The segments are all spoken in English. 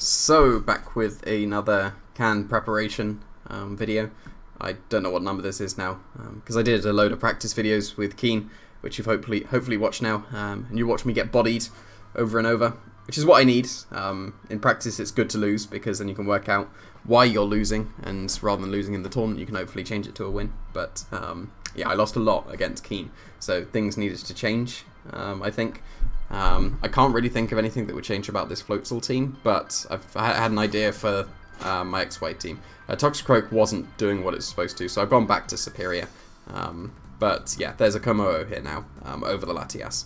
So, back with another can preparation video. I don't know what number this is now, because I did a load of practice videos with Keen, which you've hopefully watched now, and you watch me get bodied over and over, which is what I need. In practice it's good to lose, because then you can work out why you're losing, and rather than losing in the tournament you can hopefully change it to a win. But yeah, I lost a lot against Keen, so things needed to change, I think. I can't really think of anything that would change about this Floatzel team, but I had an idea for my XY team. Toxicroak wasn't doing what it's supposed to, so I've gone back to Serperior. But yeah, there's a Kommo-o here now, over the Latias.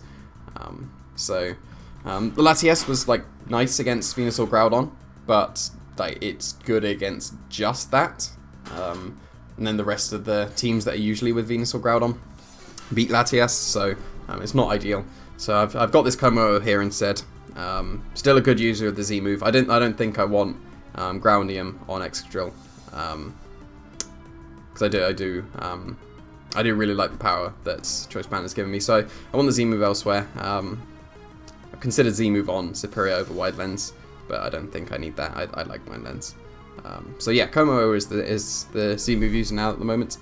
The Latias was like nice against Venusaur Groudon, but like it's good against just that. And then the rest of the teams that are usually with Venusaur Groudon beat Latias, so it's not ideal. So I've got this Kommo-o here instead. Still a good user of the Z move. I don't think I want Groundium on Excadrill, because I do really like the power that Choice Band has given me. So I want the Z move elsewhere. I've considered Z move on Serperior over Wide Lens, but I don't think I need that. I like Wide Lens. So yeah, Kommo-o is the Z move user now at the moment.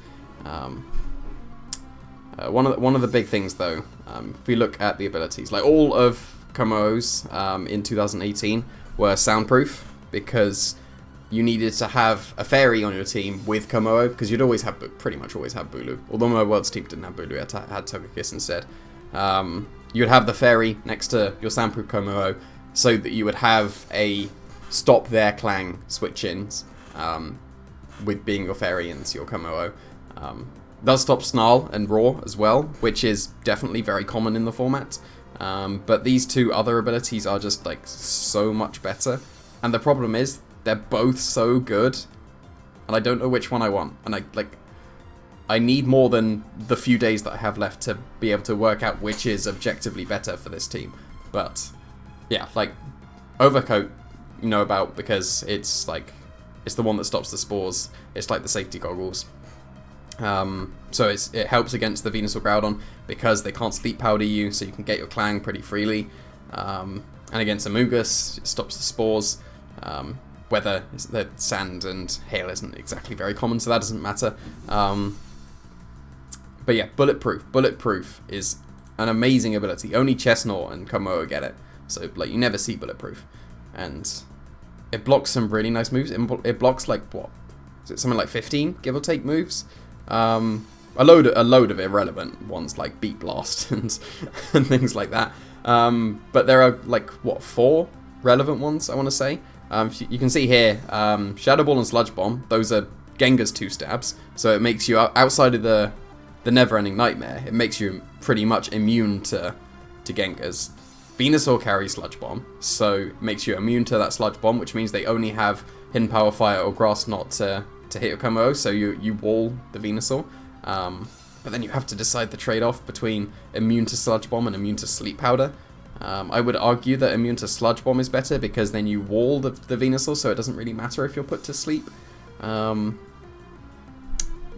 One of the big things though, if we look at the abilities, like all of Kommo-o's in 2018 were soundproof, because you needed to have a fairy on your team with Kommo-o, because you'd pretty much always have Bulu. Although my World's team didn't have Bulu, it had Togekiss instead. You'd have the fairy next to your soundproof Kommo-o, so that you would have a stop their clang switch-ins with being your fairy into your Kommo-o. Does stop Snarl and Roar as well, which is definitely very common in the format. But these two other abilities are just like so much better. And the problem is, they're both so good, and I don't know which one I want. And I need more than the few days that I have left to be able to work out which is objectively better for this team. But yeah, like Overcoat, you know about, because it's the one that stops the spores. It's like the safety goggles. So it helps against the Venusaur Groudon, because they can't sleep powder you, so you can get your Clang pretty freely. And against Amoonguss, it stops the spores. Weather, the sand and hail isn't exactly very common, so that doesn't matter. But yeah, Bulletproof. Bulletproof is an amazing ability. Only Chestnut and Kommo-o get it, so like you never see Bulletproof. And it blocks some really nice moves. It blocks like, what? Is it something like 15, give or take, moves? A load of irrelevant ones like Beat Blast and things like that. But there are like, what, 4 relevant ones, I want to say. You can see here, Shadow Ball and Sludge Bomb. Those are Gengar's 2 stabs, so it makes you, outside of the Never-Ending Nightmare, it makes you pretty much immune to Gengar's. Venusaur carries Sludge Bomb, so it makes you immune to that Sludge Bomb, which means they only have Hidden Power Fire or Grass Knot to hit your Kommo-o, so you wall the Venusaur. But then you have to decide the trade-off between immune to Sludge Bomb and immune to Sleep Powder. I would argue that immune to Sludge Bomb is better, because then you wall the Venusaur, so it doesn't really matter if you're put to sleep. But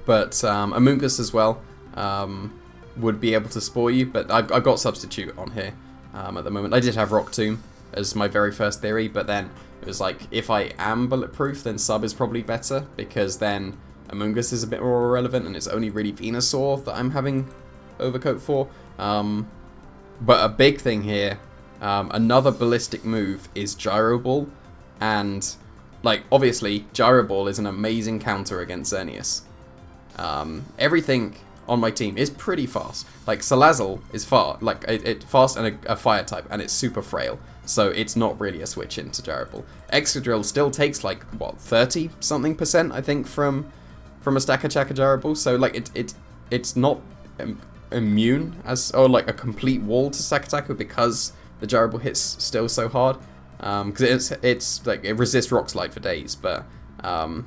Amoonguss as well would be able to spore you, but I've got Substitute on here at the moment. I did have Rock Tomb as my very first theory, but then it was like, if I am Bulletproof, then Sub is probably better, because then Amoonguss is a bit more irrelevant, and it's only really Venusaur that I'm having Overcoat for. But a big thing here, another ballistic move is Gyro Ball, and like obviously Gyro Ball is an amazing counter against Xerneas. Everything on my team is pretty fast. Like Salazzle is fast and a fire type, and it's super frail, so it's not really a switch into Gyro Ball. Excadrill still takes like, what, 30-something% I think from a Stacker Chaka Gyro Ball, so like it's not immune or like a complete wall to Stacker Chaka, because the Gyro Ball hits still so hard, because it's like it resists Rock Slide for days, but Gyro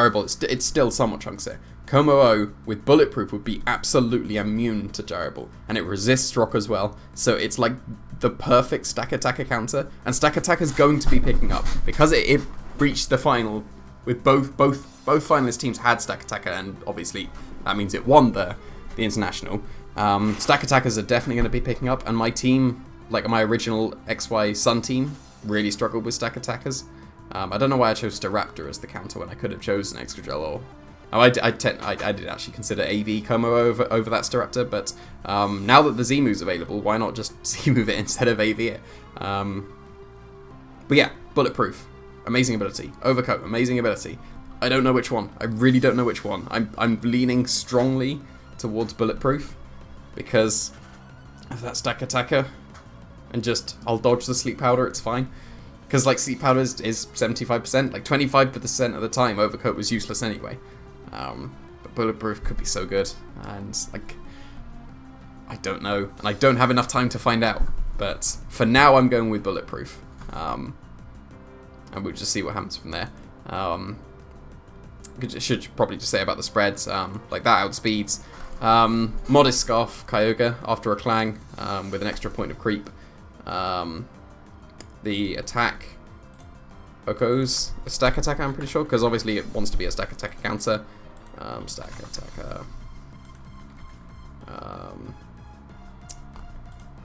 Ball, it's still somewhat chunksier. Kommo-o with Bulletproof would be absolutely immune to Gyro Ball, and it resists Rock as well, so it's like the perfect Stack Attacker counter, and Stack Attacker's going to be picking up, because it reached the final with both finalist teams had Stack Attacker, and obviously that means it won the international. Stack Attackers are definitely going to be picking up, and my team, like my original XY Sun team, really struggled with stack attackers. I don't know why I chose Staraptor as the counter when I could have chosen Excadrill or... Oh, I did actually consider AV Kommo-o over that Staraptor, but now that the Z-move's available, why not just Z-move it instead of AV it? But yeah, Bulletproof, amazing ability. Overcoat, amazing ability. I don't know which one. I really don't know which one. I'm leaning strongly towards Bulletproof because of that stack attacker, and just I'll dodge the Sleep Powder. It's fine because like Sleep Powder is 75%. Like 25% of the time, Overcoat was useless anyway. But Bulletproof could be so good, and like I don't know, and I don't have enough time to find out. But for now, I'm going with Bulletproof, and we'll just see what happens from there. Should probably just say about the spreads, like that outspeeds Modest Scarf Kyogre after a Clang with an extra point of creep. The attack echoes a stack attacker, I'm pretty sure, because obviously it wants to be a stack attacker counter. Stack attacker.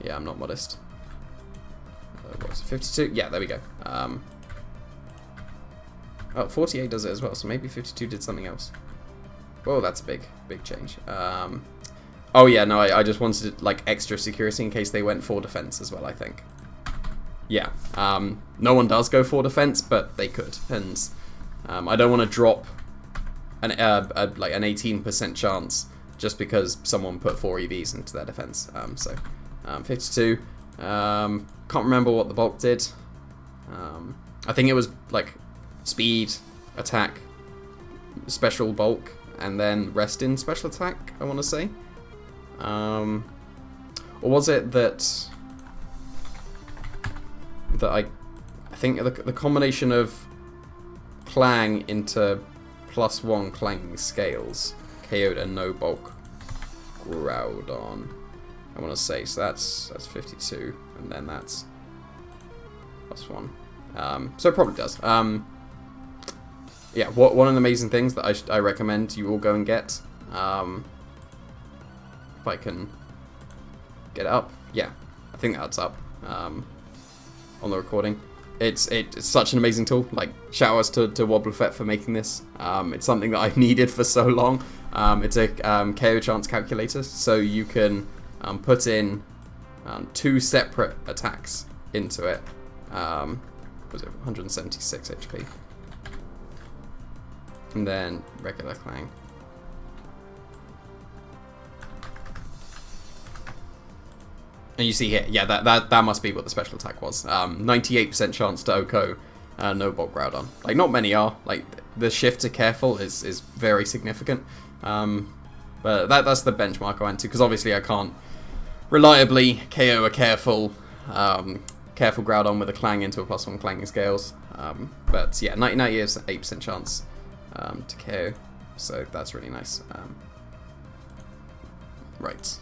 Yeah, I'm not modest. What's it, 52? Yeah, there we go. Oh, 48 does it as well, so maybe 52 did something else. Whoa, that's a big change. Oh yeah, no, I just wanted like extra security in case they went for defense as well, I think. Yeah, no one does go for defense, but they could, and I don't want to drop like an 18% chance just because someone put 4 EVs into their defense. So 52. Can't remember what the bulk did. I think it was like speed, attack, special bulk, and then rest in special attack, I want to say. Or was it that I think the combination of Clang into +1 clanging scales KO'd a no bulk Groudon, I want to say. So that's 52, and then that's +1. So it probably does. Yeah, one of the amazing things that I recommend you all go and get. If I can get it up, yeah, I think that's up on the recording. It's such an amazing tool. Like, shout outs to Wobbuffet for making this. It's something that I've needed for so long. It's a KO chance calculator, so you can put in 2 separate attacks into it. Was it 176 HP? And then regular Clang. And you see here, yeah, that must be what the special attack was. 98% chance to OHKO no bulk Groudon. Like, not many are. Like, the shift to careful is very significant. But that's the benchmark I went to, because obviously I can't reliably KO a careful Groudon with a Clang into a +1 clanging scales. But yeah, 98% chance to KO, so that's really nice. Right.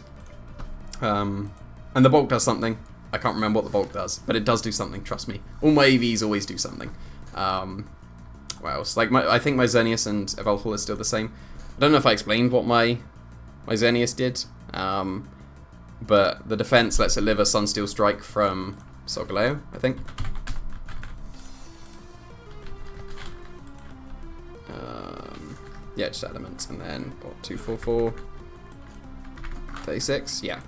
And the bulk does something. I can't remember what the bulk does, but it does do something, trust me. All my EVs always do something. What else? Like, I think my Xerneas and Evolpal is still the same. I don't know if I explained what my Xerneas did, but the defense lets it live a Sunsteel Strike from Solgaleo, I think. Yeah, just Adamant, and then what, 244, 36. Yeah,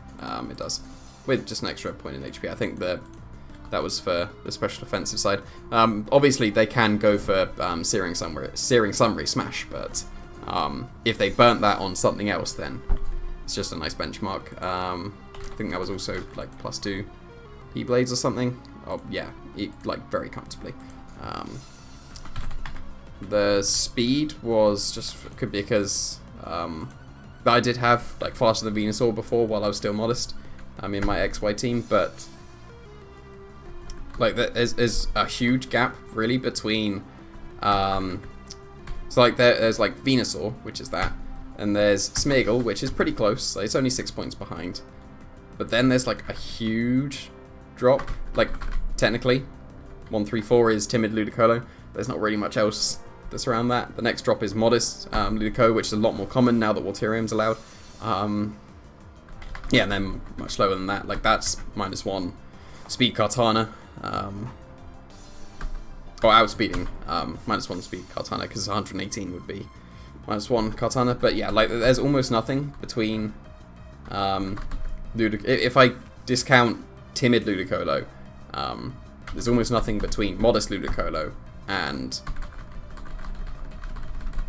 it does, with just an extra point in HP. I think that was for the special defensive side. Obviously, they can go for Searing Sunray Smash, but if they burnt that on something else, then it's just a nice benchmark. I think that was also like +2 P-Blades or something. Oh yeah, like very comfortably. The speed was just could be because I did have like faster than Venusaur before while I was still modest in my XY team, but like there's a huge gap really between so like there's like Venusaur, which is that, and there's Smeargle, which is pretty close, so it's only 6 points behind, but then there's like a huge drop. Like technically 134 is Timid Ludicolo, there's not really much else that's around that. The next drop is Modest Ludico, which is a lot more common now that Walterium's allowed. Yeah, and then much lower than that. Like, that's -1 Speed Kartana. or outspeeding -1 speed Kartana, because 118 would be -1 Kartana. But yeah, like there's almost nothing between if I discount timid Ludicolo, there's almost nothing between modest Ludicolo and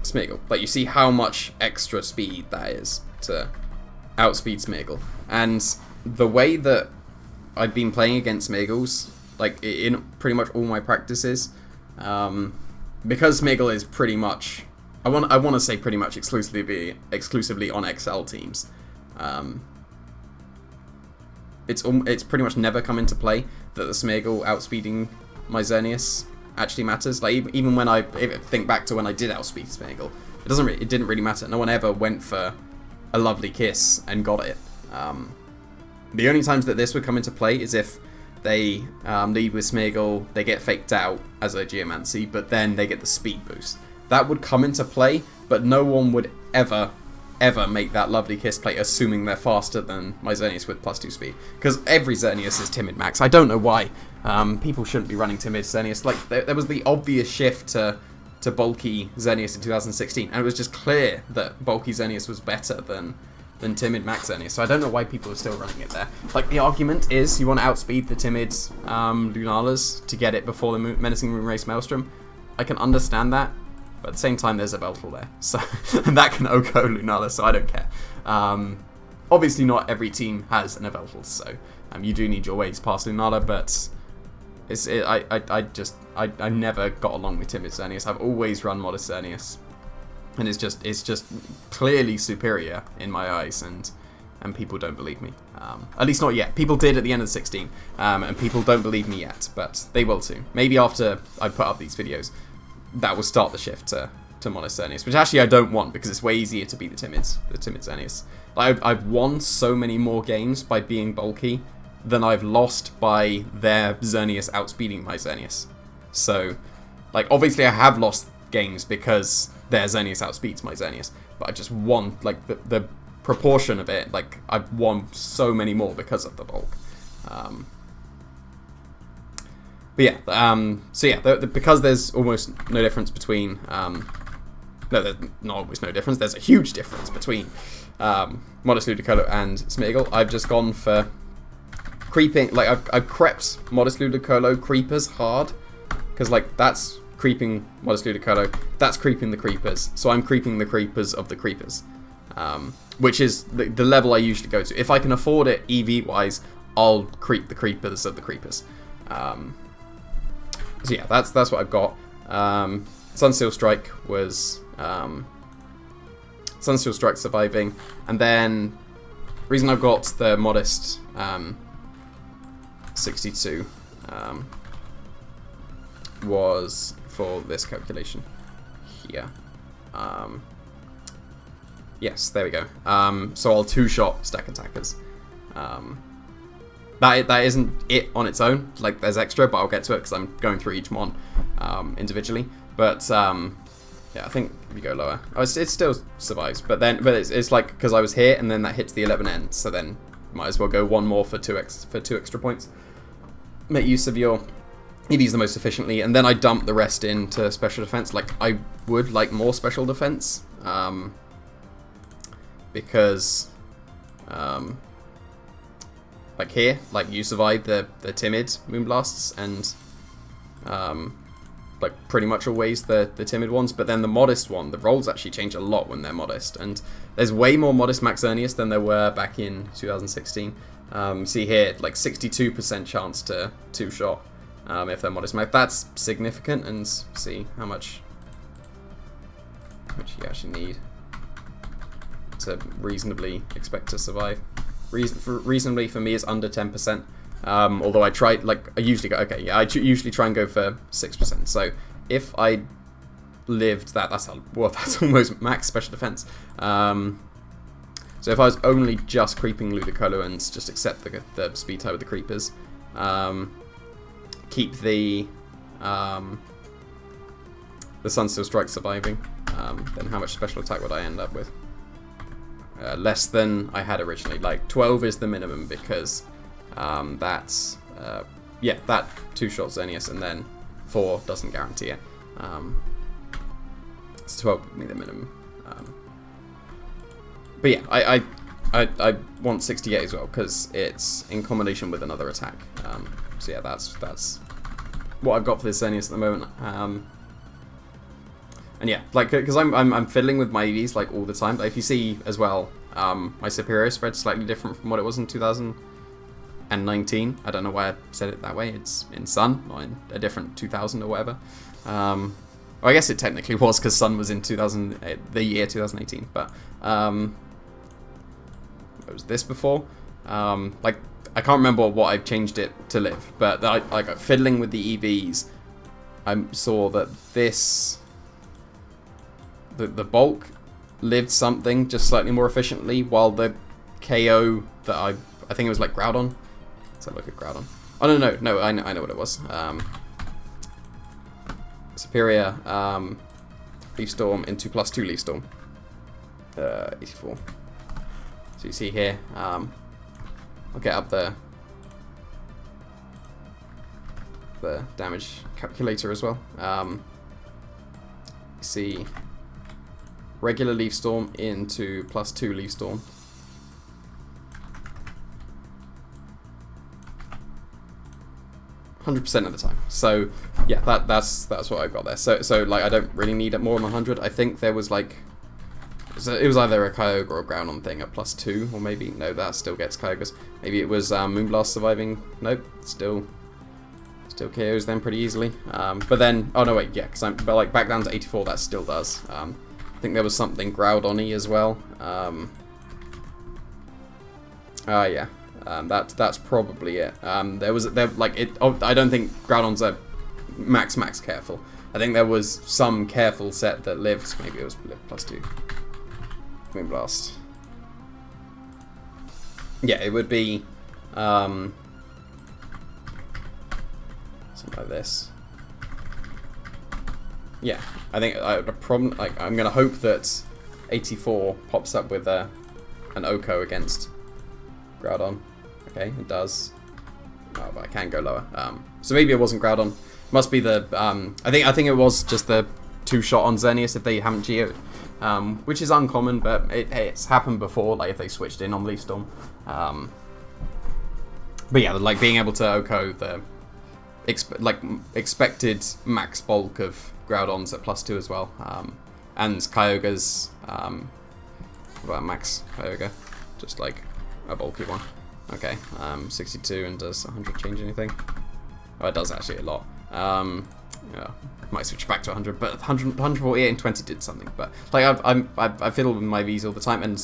Smeagol. Like, you see how much extra speed that is to outspeed Smeagol. And the way that I've been playing against Smeagols, like in pretty much all my practices, because Smeagol is pretty much, I want to say pretty much exclusively on XL teams. It's pretty much never come into play that the Smeagol outspeeding my Xerneas actually matters. Like, even when I think back to when I did outspeed Smeagol, it didn't really matter. No one ever went for a lovely kiss and got it. The only times that this would come into play is if they lead with Smeagol, they get faked out as a Geomancy, but then they get the speed boost. That would come into play, but no one would ever make that lovely kiss play assuming they're faster than my Xerneas with +2 speed. Because every Xerneas is timid max. I don't know why. People shouldn't be running timid Xerneas. Like, there was the obvious shift to bulky Xerneas in 2016, and it was just clear that bulky Xerneas was better than timid max Xerneas. So I don't know why people are still running it there. Like, the argument is you want to outspeed the timid Lunalas to get it before the Menacing Moonrace Maelstrom. I can understand that. But at the same time, there's a Veltal there, so and that can OHKO Lunala, so I don't care. Obviously, not every team has an Veltal, so you do need your ways past Lunala, but I never got along with timid Xerneas. I've always run modest Xerneas, and it's just clearly superior in my eyes, and people don't believe me. At least not yet. People did at the end of the 16, and people don't believe me yet, but they will soon. Maybe after I put up these videos, that will start the shift to modest Xerneas, which actually I don't want, because it's way easier to beat the timid Xerneas. Like, I've won so many more games by being bulky than I've lost by their Xerneas outspeeding my Xerneas. So, like, obviously I have lost games because their Xerneas outspeeds my Xerneas, but I just won, like, the proportion of it, like, I've won so many more because of the bulk. But yeah, so yeah, because there's almost no difference between, no, there's not almost no difference, there's a huge difference between Modest Ludicolo and Smeagol. I've just gone for creeping, like, I've crept Modest Ludicolo creepers hard, because, like, that's creeping Modest Ludicolo, that's creeping the creepers, so I'm creeping the creepers of the creepers, which is the level I usually go to. If I can afford it EV-wise, I'll creep the creepers of the creepers. So yeah, that's what I've got. Sunsteel Strike was Sunsteel Strike surviving, and then reason I've got the modest 62 was for this calculation here. Yes, there we go. So I'll two-shot stack attackers. That isn't it on its own. Like, there's extra, but I'll get to it because I'm going through each one individually. But yeah, I think if you go lower, it still survives. But it's like, because I was here and then that hits the 11 end, so then might as well go one more for two extra points. Make use of your EVs the most efficiently, and then I dump the rest into special defense. Like, I would like more special defense because. Like here, like, you survive the timid Moonblasts and like pretty much always the timid ones, but then the modest one, the rolls actually change a lot when they're modest, and there's way more modest Max Xerneas than there were back in 2016. See here, like 62% chance to two-shot if they're modest. That's significant, and see how much you actually need to reasonably expect to survive. Reasonably for me is under 10%. Although I usually go, okay, yeah, I usually try and go for 6%. So if I lived that, that's almost max special defense. So if I was only just creeping Ludicolo and just accept the speed tie with the creepers, keep the Sunsteel Strike surviving, then how much special attack would I end up with? Less than I had originally. Like 12 is the minimum, because that's yeah, that two-shot Xerneas and then 4 doesn't guarantee it. It's 12 would be the minimum. But yeah, I want 68 as well because it's in combination with another attack. So yeah, that's what I've got for this Xerneas at the moment. And yeah, like, because I'm fiddling with my EVs like all the time. Like, if you see as well, my Serperior spread's slightly different from what it was in 2019. I don't know why I said it that way. It's in Sun, not in a different 2000 or whatever. Well, I guess it technically was because Sun was in the year 2018. But what was this before? Like, I can't remember what I've changed it to live. But like fiddling with the EVs, I saw that this. The bulk lived something just slightly more efficiently, while the KO that I think it was like Groudon. Let's have a look at Groudon. Oh no, I know what it was. Serperior, Leaf Storm into +2 Leaf Storm. 84. So you see here, I'll get up the damage calculator as well. You see. Regular Leaf Storm into +2 Leaf Storm. %, of the time. So yeah, that's what I've got there. So like I don't really need it more than 100. I think there was like it was either a Kyogre or a Groudon thing at +2, or maybe no, that still gets Kyogres. Maybe it was Moonblast surviving. Nope, still KOs them pretty easily. But then oh no wait, yeah, but like back down to 84, that still does. I think there was something Groudon-y as well. Yeah, that's probably it. I don't think Groudon's a max careful. I think there was some careful set that lived. Maybe it was +2. Moonblast. Yeah, it would be something like this. Yeah, I think the problem, like, I'm gonna hope that 84 pops up with an Oko against Groudon. Okay, it does. Oh, but I can go lower. So maybe it wasn't Groudon. Must be the. I think it was just the 2-shot on Xerneas if they haven't geoed, which is uncommon, but it's happened before. Like if they switched in on Leaf Storm. But yeah, like being able to Oko the expected max bulk of Groudons at +2 as well, and Kyogre's what about max Kyogre, just like a bulky one. Okay, 62 and does 100 change anything? Oh, it does actually a lot. Yeah, might switch back to 100, but 148 and 20 did something. But like I fiddle with my Vs all the time, and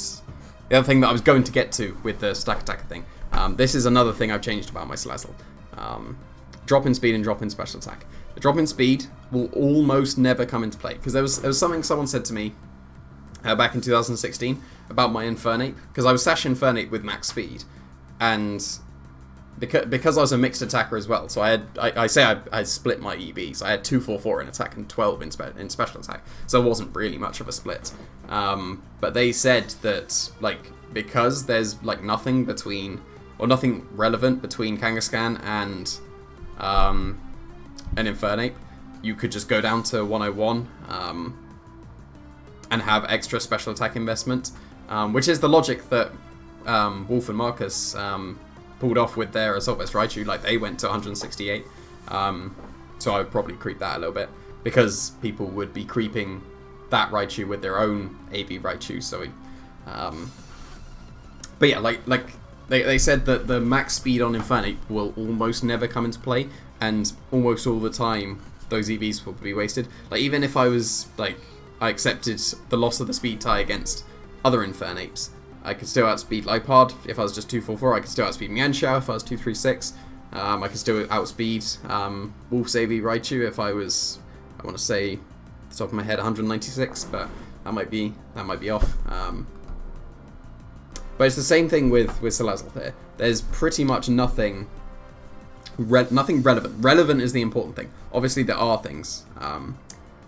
the other thing that I was going to get to with the stack attacker thing, this is another thing I've changed about my Salazzle. Drop in speed and drop in special attack. The drop in speed will almost never come into play, because there was something someone said to me back in 2016 about my Infernape, because I was sashing Infernape with max speed, and because I was a mixed attacker as well, so I split my EVs. I had 244 in attack and 12 in special attack, so it wasn't really much of a split. But they said that like because there's like nothing relevant between Kangaskhan and an Infernape, you could just go down to 101 and have extra special attack investment, which is the logic that Wolf and Marcus pulled off with their Assault Vest Raichu. Like they went to 168, so I would probably creep that a little bit, because people would be creeping that Raichu with their own AV Raichu. So, but yeah, like they said that the max speed on Infernape will almost never come into play, and almost all the time those EVs will be wasted. Like even if I was like I accepted the loss of the speed tie against other Infernapes, I could still outspeed Liepard if I was just 244. I could still outspeed Mienshao if I was 236. I could still outspeed Wolf's AV Raichu if I was, I want to say, off the top of my head, 196, but that might be off. But it's the same thing with Salazzle here. There's pretty much nothing relevant. Relevant is the important thing. Obviously there are things.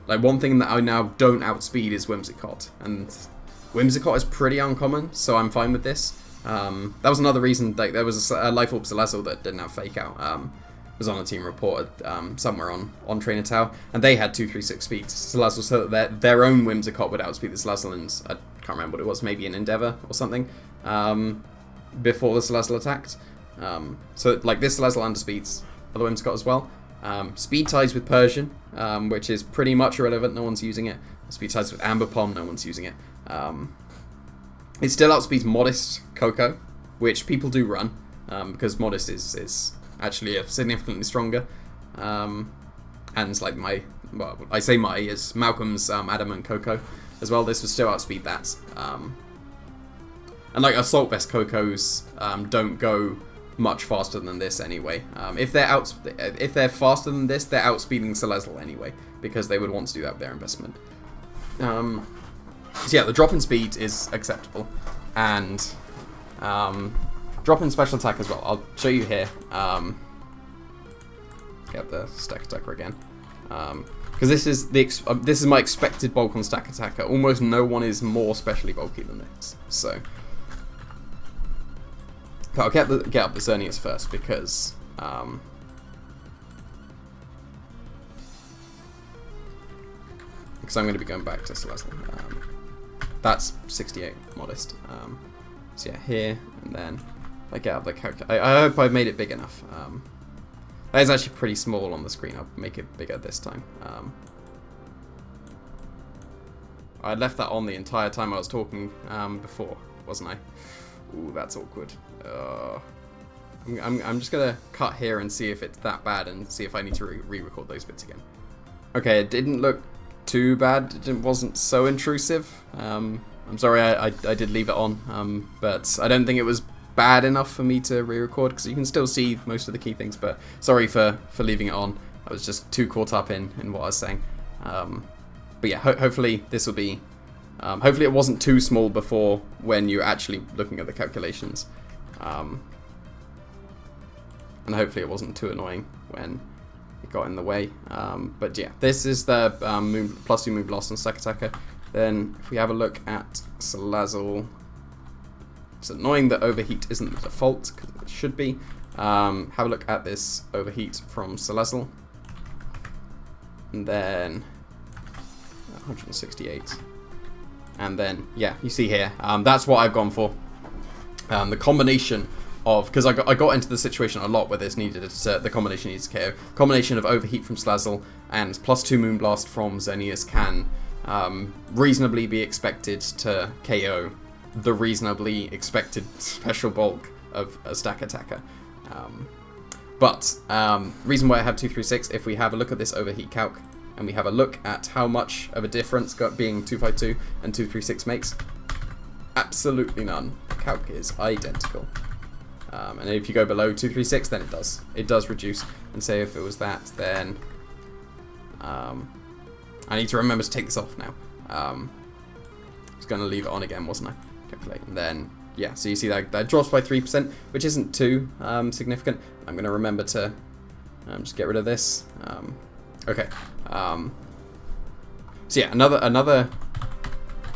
Like one thing that I now don't outspeed is Whimsicott, and Whimsicott is pretty uncommon, so I'm fine with this. That was another reason, like there was a Life Orb Salazzle that didn't have Fake Out. was on a team report somewhere on Trainer Tower, and they had 236 speeds. Salazzle, so that their own Whimsicott would outspeed the Salazzle, and I can't remember what it was, maybe an Endeavour or something, before the Salazzle attacked. So like this Salazzle underspeeds other Whimsicott as well. Speed ties with Persian, which is pretty much irrelevant, no one's using it. Speed ties with Amber Palm, no one's using it. It still outspeeds Modest Coco, which people do run, because Modest is actually significantly stronger. And like I say it's Malcolm's Adam and Coco as well. This would still outspeed that. And like Assault Vest Cocos don't go much faster than this anyway. If they're faster than this, they're outspeeding Salazzle anyway, because they would want to do that with their investment. So yeah, the drop in speed is acceptable, and drop in special attack as well. I'll show you here. Get the stack attacker again, because this is my expected bulk on stack attacker. Almost no one is more specially bulky than this, so. But I'll get up the Xerneas first, because I'm going to be going back to Salazzle. That's 68 Modest. So yeah, here, and then I get up the calculator. I hope I've made it big enough. That is actually pretty small on the screen. I'll make it bigger this time. I left that on the entire time I was talking before, wasn't I? Ooh, that's awkward. I'm just gonna cut here and see if it's that bad, and see if I need to re-record those bits again. Okay, it didn't look too bad. It wasn't so intrusive. I'm sorry I did leave it on, but I don't think it was bad enough for me to re-record, because you can still see most of the key things. But sorry for leaving it on. I was just too caught up in what I was saying. But yeah, hopefully this will be. Hopefully it wasn't too small before when you're actually looking at the calculations. And hopefully it wasn't too annoying when it got in the way. But yeah, this is the +2 Moonblast on Stack Attacker. Then if we have a look at Salazzle, it's annoying that Overheat isn't the default, because it should be. Have a look at this Overheat from Salazzle. And then 168. And then, yeah, you see here, that's what I've gone for. The combination of, because I got into the situation a lot where this needed the combination needs KO. Combination of Overheat from Salazzle and +2 Moonblast from Xerneas can reasonably be expected to KO the reasonably expected special bulk of a Stack Attacker. But reason why I have 236, if we have a look at this Overheat calc, and we have a look at how much of a difference being 252 and 236 makes, absolutely none. The calc is identical. And if you go below 236, then it does reduce. And say if it was that, then I need to remember to take this off now. I was going to leave it on again, wasn't I? Calculate, and then yeah. So you see that drops by 3%, which isn't too significant. I'm going to remember to just get rid of this. Okay. So yeah, another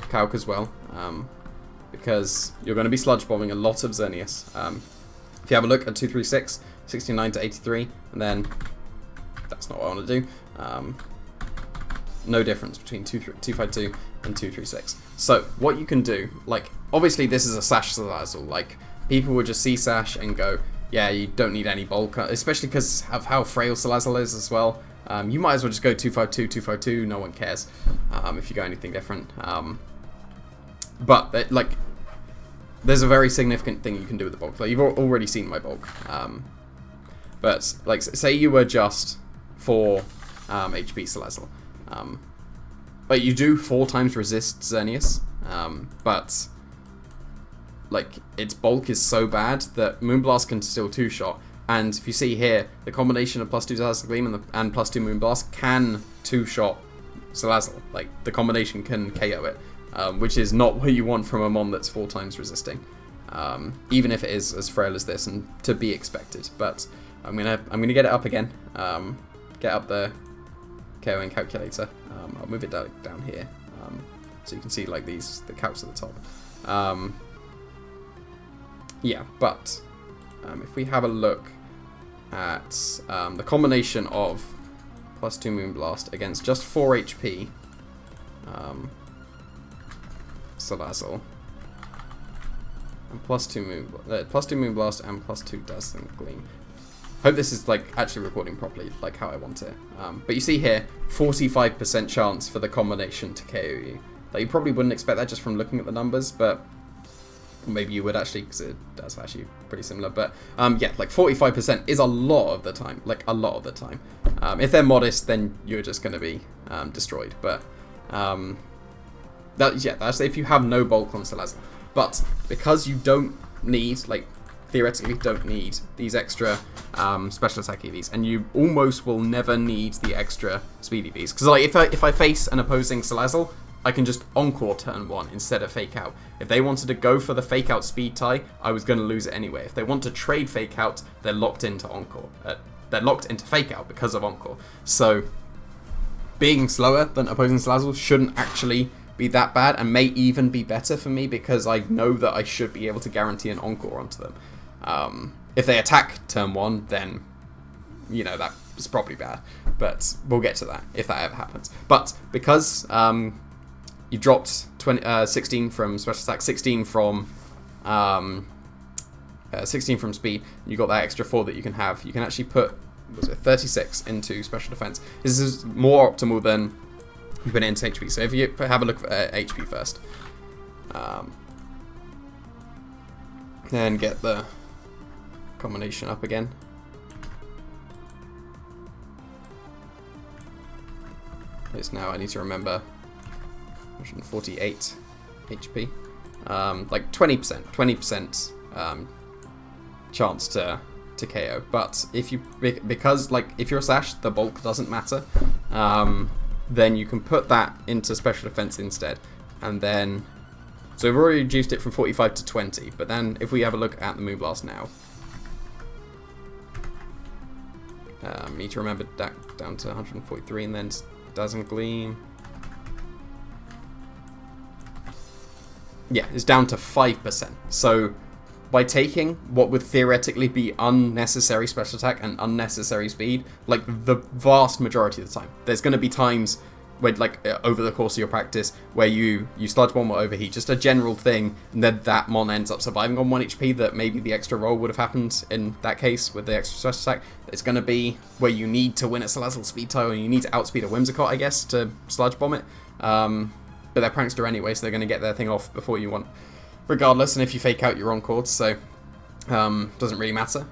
calc as well, because you're going to be sludge bombing a lot of Xerneas. If you have a look at 236, 69 to 83, and then that's not what I want to do. No difference between 252 and 236. So what you can do, like obviously this is a Sash Salazzle. Like people would just see Sash and go, yeah, you don't need any bulk, especially because of how frail Salazzle is as well. You might as well just go 252, 252, no one cares if you go anything different. But like, there's a very significant thing you can do with the bulk. Like you've already seen my bulk. But like, say you were just 4 HP Salazzle. But you do 4 times resist Xerneas. But like its bulk is so bad that Moonblast can still 2-shot. And if you see here, the combination of +2 Dazzle Gleam and +2 Moonblast can 2-shot Salazzle. Like, the combination can KO it, which is not what you want from a mon that's 4 times resisting, even if it is as frail as this, and to be expected. But I'm gonna get it up again. Get up the KOing calculator. I'll move it down here, so you can see like the calcs at the top. Yeah, but if we have a look at the combination of +2 Moonblast against just 4 HP Salazzle, and +2 Moonblast and +2 Dazzling Gleam. Hope this is like actually recording properly, like how I want it. But you see here, 45% chance for the combination to KO you. Like, you probably wouldn't expect that just from looking at the numbers, but maybe you would actually, because it does actually pretty similar. But yeah, like 45% is a lot of the time, like a lot of the time. If they're modest, then you're just going to be destroyed. But that's if you have no bulk on Salazzle. But because you don't need, like, theoretically don't need these extra special attack EVs, and you almost will never need the extra speed EVs. Because like if I face an opposing Salazzle, I can just Encore turn 1 instead of Fake Out. If they wanted to go for the Fake Out speed tie, I was going to lose it anyway. If they want to trade Fake Out, they're locked into Encore. They're locked into Fake Out because of Encore. So being slower than opposing Salazzle shouldn't actually be that bad, and may even be better for me, because I know that I should be able to guarantee an Encore onto them. If they attack turn 1, then, you know, that is probably bad. But we'll get to that, if that ever happens. But because you dropped 16 from special attack, 16 from speed, you got that extra 4 that you can have. You can actually put, was it 36 into special defense. This is more optimal than you put it into HP. So if you have a look at HP first, then get the combination up again. It's now, I need to remember, 148 HP. Like 20% chance to KO. But if you, because like if you're a Sash, the bulk doesn't matter. Then you can put that into special defense instead, and then, so we've already reduced it from 45 to 20. But then if we have a look at the Moonblast now, need to remember that down to 143, and then Dazzling Gleam. Yeah, it's down to 5%. So by taking what would theoretically be unnecessary special attack and unnecessary speed, like the vast majority of the time, there's going to be times where, like, over the course of your practice, where you sludge bomb or overheat, just a general thing, and then that mon ends up surviving on 1 HP, that maybe the extra roll would have happened in that case with the extra special attack. It's going to be where you need to win a Salazzle speed tie, or you need to outspeed a Whimsicott, I guess, to sludge bomb it. But they're prankster anyway, so they're going to get their thing off before you want, regardless. And if you fake out, you're on chords, so doesn't really matter.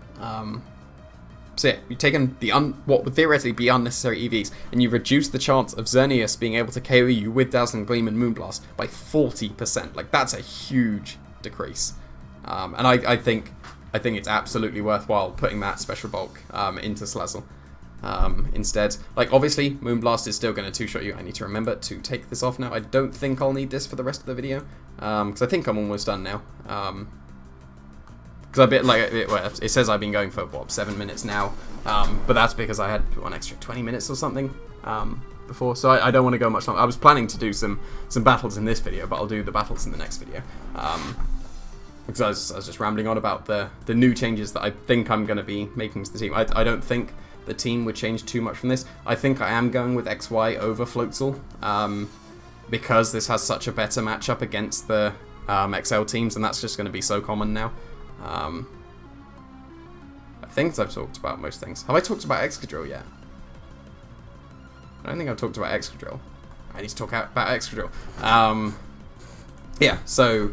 So yeah, you've taken the what would theoretically be unnecessary EVs, and you've reduced the chance of Xerneas being able to KO you with Dazzling Gleam and Moonblast by 40%. Like, that's a huge decrease. And I think it's absolutely worthwhile putting that special bulk into Salazzle. Instead, like, obviously Moonblast is still going to two-shot you. I need to remember to take this off now. I don't think I'll need this for the rest of the video, because I think I'm almost done now. Because it says I've been going for what, 7 minutes now, but that's because I had an extra 20 minutes or something before, so I don't want to go much longer. I was planning to do some battles in this video, but I'll do the battles in the next video. Because I was just rambling on about the new changes that I think I'm going to be making to the team. I don't think the team would change too much from this. I think I am going with XY over Floatzel, because this has such a better matchup against the XL teams, and that's just going to be so common now. I think I've talked about most things. Have I talked about Excadrill yet? I don't think I've talked about Excadrill. I need to talk about Excadrill. Yeah, so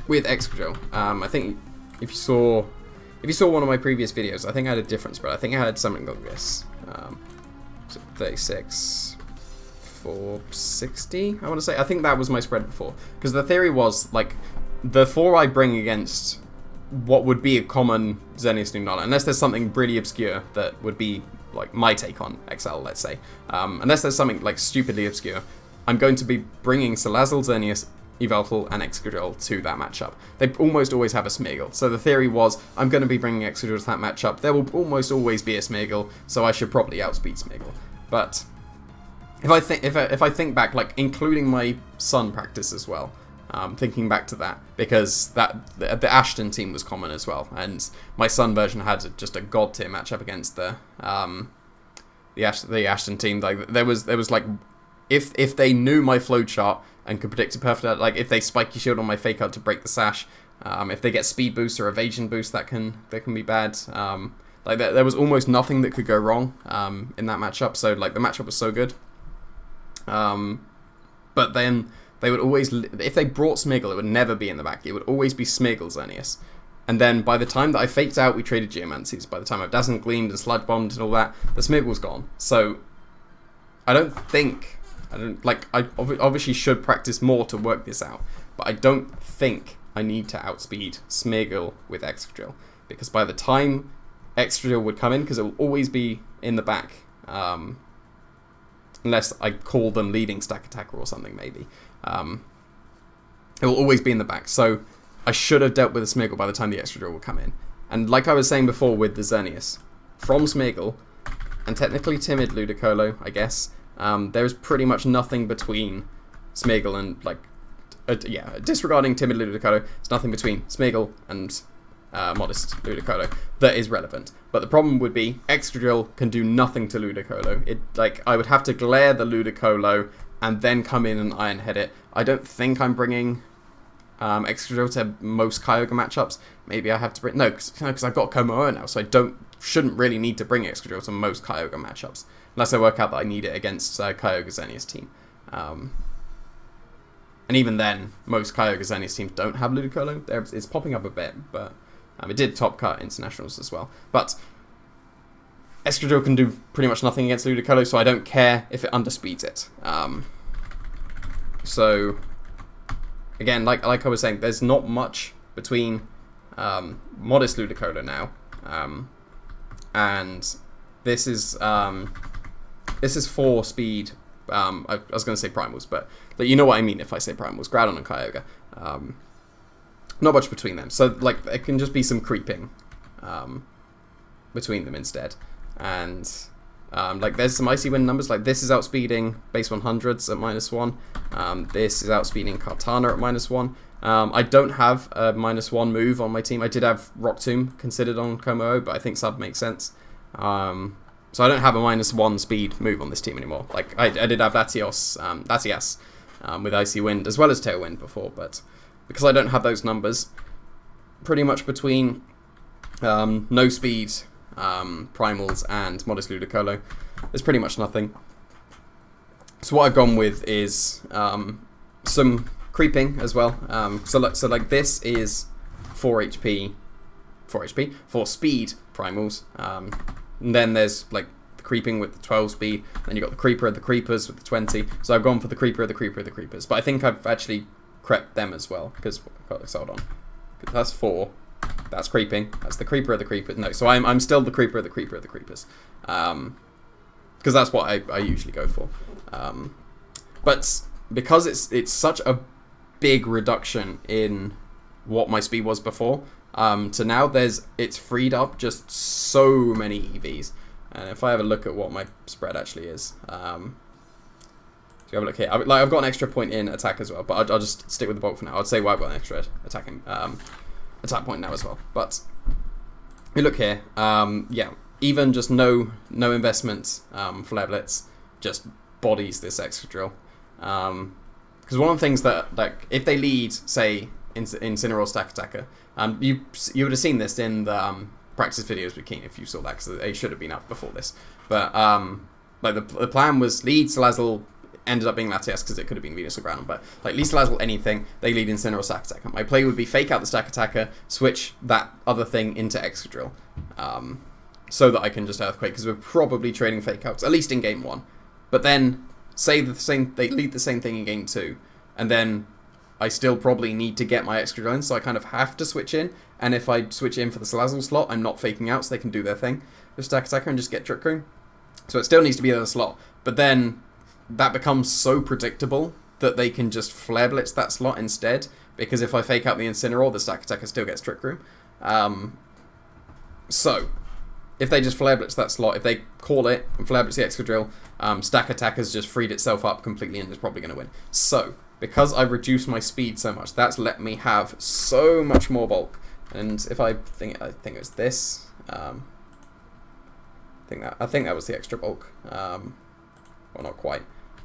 with Excadrill, I think if you saw one of my previous videos, I think I had a different spread. I think I had something like this. 36, 460, I want to say. I think that was my spread before. Because the theory was, like, the 4 I bring against what would be a common Xerneas Lunala, unless there's something really obscure that would be, like, my take on XL, let's say. Unless there's something, like, stupidly obscure, I'm going to be bringing Salazzle, Xerneas, Yveltal, and Excadrill to that matchup. They almost always have a Smeargle. So the theory was, I'm going to be bringing Excadrill to that matchup. There will almost always be a Smeargle, so I should probably outspeed Smeargle. But if I think back, like, including my Sun practice as well, Thinking back to that, because the Ashton team was common as well, and my Sun version had just a god tier matchup against the Ashton team. Like there was like, if they knew my flowchart and could predict it perfectly, like if they spiky shield on my fake out to break the sash, if they get speed boost or evasion boost, that can be bad. Like there was almost nothing that could go wrong in that matchup. So like the matchup was so good. But then they would always, if they brought Smeagol, it would never be in the back. It would always be Smeagol Xerneas. And then by the time that I faked out, we traded Geomancies. By the time I've Dazzled Gleamed and Sludge Bombed and all that, the Smeagol's gone. So I obviously should practice more to work this out. But I don't think I need to outspeed Smeagol with Excadrill. Because by the time Excadrill would come in, because it will always be in the back, unless I call them leading stack attacker or something, maybe. It will always be in the back. So I should have dealt with the Smeagol by the time the Excadrill will come in. And like I was saying before with the Xerneas, from Smeagol, and technically Timid Ludicolo, I guess, there is pretty much nothing between Smeagol and, like, disregarding Timid Ludicolo, there's nothing between Smeagol and Modest Ludicolo that is relevant. But the problem would be Excadrill can do nothing to Ludicolo. I would have to glare the Ludicolo and then come in and Iron Head it. I don't think I'm bringing Excadrill to most Kyogre matchups. Maybe I have to bring... No, because I've got Kommo-o now, so I shouldn't really need to bring Excadrill to most Kyogre matchups. Unless I work out that I need it against Kyogre Xerneas team. And even then, most Kyogre Xerneas teams don't have Ludicolo. It's popping up a bit, but it did top cut internationals as well. But Excadrill can do pretty much nothing against Ludicolo, so I don't care if it underspeeds it. So again, like I was saying, there's not much between Modest Ludicolo now, and this is 4 speed. I was going to say primals, but you know what I mean if I say primals. Groudon and Kyogre. Not much between them. So like it can just be some creeping between them instead. And like there's some Icy Wind numbers. Like this is outspeeding base 100s at -1. This is outspeeding Kartana at -1. I don't have a -1 move on my team. I did have Rock Tomb considered on Kommo-o, but I think Sub makes sense. So I don't have a -1 speed move on this team anymore. Like I did have Latias with Icy Wind as well as Tailwind before, but because I don't have those numbers, pretty much between no speed, primals and Modest Ludicolo, there's pretty much nothing. So what I've gone with is some creeping as well. So like this is 4 speed primals. And then there's like the creeping with the 12 speed. Then you got the creeper of the creepers with the 20. So I've gone for the creeper of the creeper of the creepers. But I think I've actually crept them as well, because hold on, that's 4. That's creeping. That's the creeper of the creepers. No, so I'm still the creeper of the creeper of the creepers, because that's what I usually go for. But because it's such a big reduction in what my speed was before, to now it's freed up just so many EVs. And if I have a look at what my spread actually is, so have a look here. I've got an extra point in attack as well, but I'll just stick with the bulk for now. I'd say why I've got an extra attack point now as well. But you look here, yeah, even just no investment, Flare Blitz just bodies this Excadrill. Because one of the things that, like, if they lead, say, Incineroar Stack Attacker, you would have seen this in the practice videos with Keen if you saw that, because they should have been up before this. But like the plan was lead Salazzle, ended up being Latias because it could have been Venus or Groudon, but like lead Salazzle anything, they lead Incineroar Stack Attacker. My play would be fake out the Stack Attacker, switch that other thing into Excadrill, so that I can just Earthquake, because we're probably trading fake outs, at least in game 1. But then say they lead the same thing in game 2, and then I still probably need to get my Excadrill in, so I kind of have to switch in. And if I switch in for the Salazzle slot, I'm not faking out, so they can do their thing with Stack Attacker and just get Trick Room. So it still needs to be the slot, but then that becomes so predictable that they can just Flare Blitz that slot instead, because if I fake out the Incineroar, the Stack Attacker still gets Trick Room. So if they just Flare Blitz that slot, if they call it and Flare Blitz the Excadrill, Stack Attacker's just freed itself up completely and is probably going to win. So because I reduced my speed so much, that's let me have so much more bulk. And if I think it was this, I think that was the extra bulk. Well, not quite.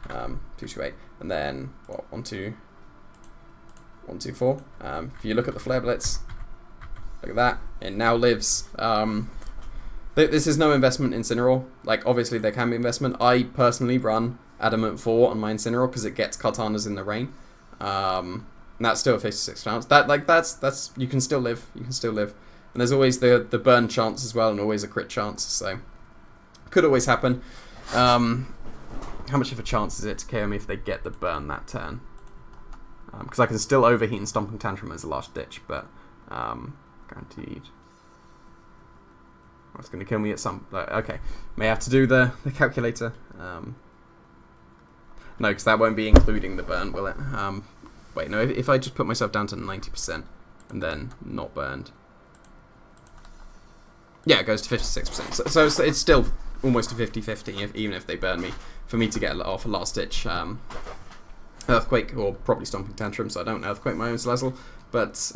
228, and then what? 124. If you look at the flare blitz, look at that. It now lives. This is no investment in Incineroar. Like, obviously there can be investment. I personally run Adamant 4 on my Incineroar because it gets Kartanas in the rain. And that's still a 56 chance. That's you can still live. You can still live. And there's always the burn chance as well, and always a crit chance. So could always happen. How much of a chance is it to KO me if they get the burn that turn? Because I can still overheat and Stomping Tantrum as a last ditch, but guaranteed. Oh, it's going to kill me at some... okay, may have to do the calculator. No, because that won't be including the burn, will it? Wait, no, if I just put myself down to 90% and then not burned. Yeah, it goes to 56%. So it's still almost a 50-50, even if they burn me, for me to get off a last-ditch Earthquake, or probably Stomping Tantrum, so I don't Earthquake my own Salazzle. But,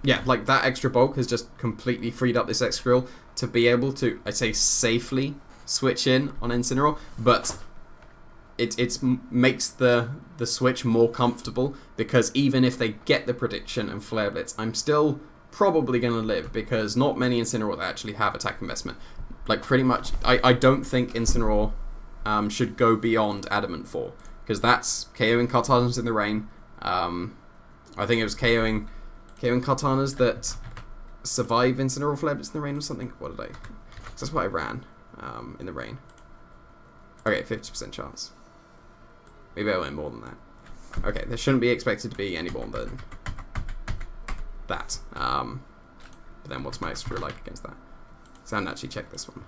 yeah, like, that extra bulk has just completely freed up this Excadrill to be able to, I'd say, safely switch in on Incineroar, but it makes the switch more comfortable, because even if they get the prediction and Flare Blitz, I'm still probably going to live, because not many Incineroar actually have attack investment. Like, pretty much, I don't think Incineroar should go beyond Adamant 4, because that's KOing Kartanas in the rain. I think it was KOing Kartanas that survive Incineroar Flare Blitz in the rain or something. What did I... That's what I ran in the rain. Okay, 50% chance. Maybe I went more than that. Okay, there shouldn't be expected to be any more than that. But then what's my extra like against that? So I haven't actually checked this one.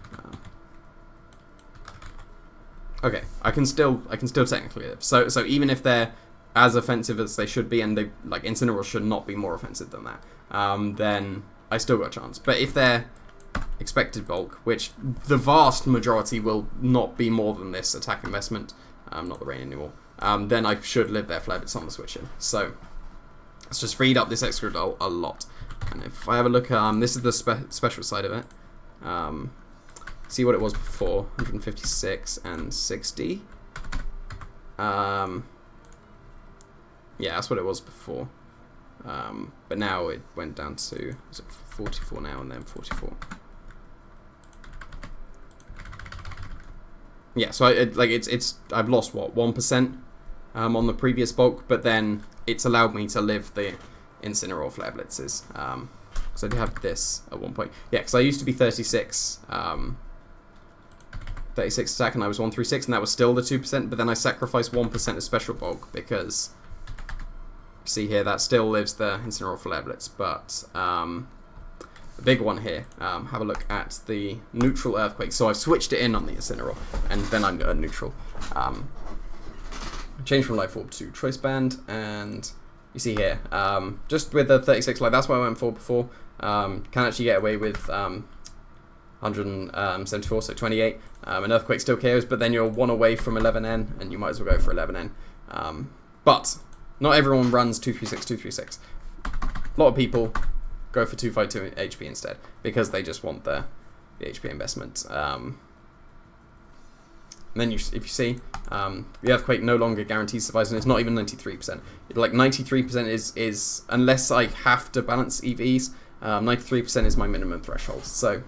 Okay, I can still technically live. So even if they're as offensive as they should be, and they like Incineroar should not be more offensive than that, then I still got a chance. But if they're expected bulk, which the vast majority will not be more than this attack investment, not the rain anymore, then I should live their Flare Blitz on the switch in. So it's just freed up this Excadrill a lot. And if I have a look, this is the special side of it. See what it was before, 156 and 60. Yeah, that's what it was before. But now it went down to, is it 44 now and then 44. Yeah, so I've lost what, 1% on the previous bulk, but then it's allowed me to live the Incineroar Flare Blitzes. So I did have this at one point. Yeah, because I used to be 36 attack, and I was 136, and that was still the 2%, but then I sacrificed 1% of special bulk, because you see here, that still lives the Incineroar Flare Blitz, but the big one here, have a look at the neutral Earthquake. So I've switched it in on the Incineroar, and then I'm neutral. Change from Life Orb to Choice Band, and you see here, just with the 36 life, that's what I went for before. Can actually get away with 174, so 28. An Earthquake still KOs, but then you're one away from 11N, and you might as well go for 11N. But not everyone runs 236, 236. A lot of people go for 252 HP instead, because they just want the HP investment. And then if you see, the Earthquake no longer guarantees survival, and it's not even 93%. Like 93% is unless I have to balance EVs, 93% is my minimum threshold. So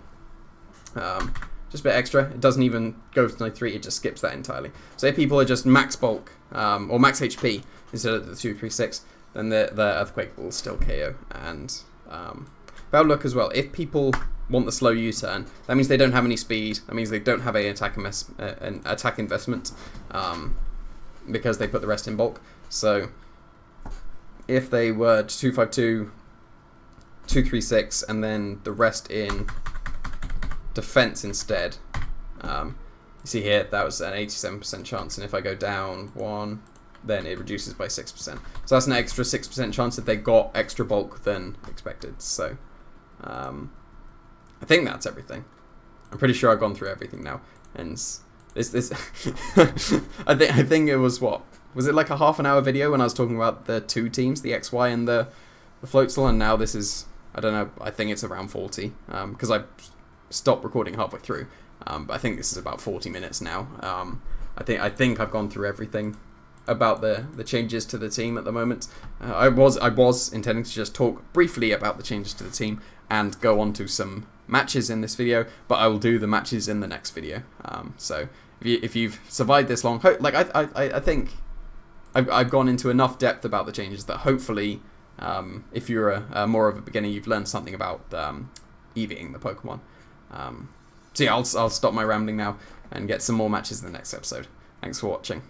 just a bit extra. It doesn't even go to 93, it just skips that entirely. So if people are just max bulk or max HP instead of the 236, then the Earthquake will still KO. And about look as well, if people want the slow U-turn, that means they don't have any speed. That means they don't have an attack investment, because they put the rest in bulk. So if they were 252, 236, and then the rest in defense instead, you see here that was an 87% chance, and if I go down 1, then it reduces by 6%. So that's an extra 6% chance that they got extra bulk than expected. So I think that's everything. I'm pretty sure I've gone through everything now, and this I think it was what, was it like a half an hour video when I was talking about the 2 teams, the XY and the Floatzel, and now this is, I don't know, I think it's around 40, because I stopped recording halfway through, but I think this is about 40 minutes now. I think I've gone through everything about the changes to the team at the moment. I was intending to just talk briefly about the changes to the team and go on to some matches in this video, but I will do the matches in the next video. So if you've survived this long, like I think I've gone into enough depth about the changes that hopefully, if you're a more of a beginner, you've learned something about EVing the Pokemon. So yeah, I'll stop my rambling now and get some more matches in the next episode. Thanks for watching.